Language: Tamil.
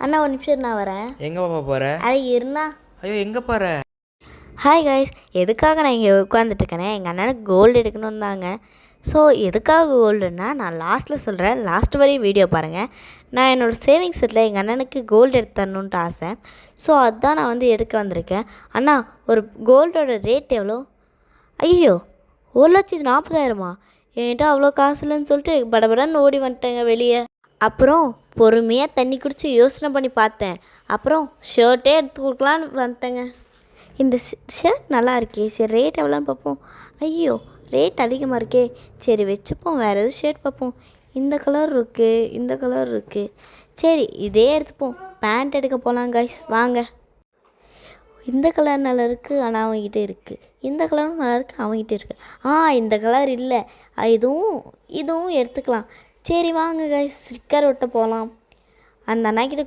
அண்ணா ஒரு நிமிஷம் நான் வரேன். எங்கே பாப்பா போகிற? அட இருண்ணா. ஐயோ எங்கே போகிற? ஹாய் கைஸ், எதுக்காக நான் இங்கே உட்காந்துட்டுருக்கேனே, எங்கள் அண்ணனுக்கு கோல்டு எடுக்கணும்னு தாங்க. ஸோ எதுக்காக கோல்டுன்னா நான் லாஸ்ட்டில் சொல்கிறேன், லாஸ்ட் வரையும் வீடியோ பாருங்கள். நான் என்னோடய சேவிங்ஸ் செட்டில் எங்கள் அண்ணனுக்கு கோல்டு எடுத்து தரணுன்ட்டு ஆசை. ஸோ அதுதான் நான் வந்து எடுக்க வந்திருக்கேன். அண்ணா, ஒரு கோல்டோட ரேட் எவ்வளோ? ஐயோ, 1,40,000 என்கிட்ட அவ்வளோ காசு இல்லைன்னு சொல்லிட்டு படபடன்னு ஓடி வந்துட்டேங்க வெளியே. அப்புறம் பொறுமையாக தண்ணி குடித்து யோசனை பண்ணி பார்த்தேன். அப்புறம் ஷர்ட்டே எடுத்து கொடுக்கலான்னு வந்துட்டேங்க. இந்த ஷர்ட் நல்லா இருக்கே, சரி ரேட் எவ்வளோன்னு பார்ப்போம். ஐயோ, ரேட் அதிகமாக இருக்கே, சரி வச்சுப்போம், வேறு எதுவும் ஷர்ட் பார்ப்போம். இந்த கலர் இருக்குது, இந்த கலர் இருக்குது, சரி இதே எடுத்துப்போம். பேண்ட் எடுக்க போகலாம் கைஸ், வாங்க. இந்த கலர் நல்லா இருக்குது, ஆனால் அவங்ககிட்ட இருக்குது. இந்த கலரும் நல்லா இருக்குது, அவங்ககிட்ட இருக்குது. இந்த கலர் இல்லை, இதுவும் எடுத்துக்கலாம். சரி வாங்க கைஸ், ஸ்டிக்கர் ஒட்ட போகலாம். அந்த அண்ணாக்கிட்ட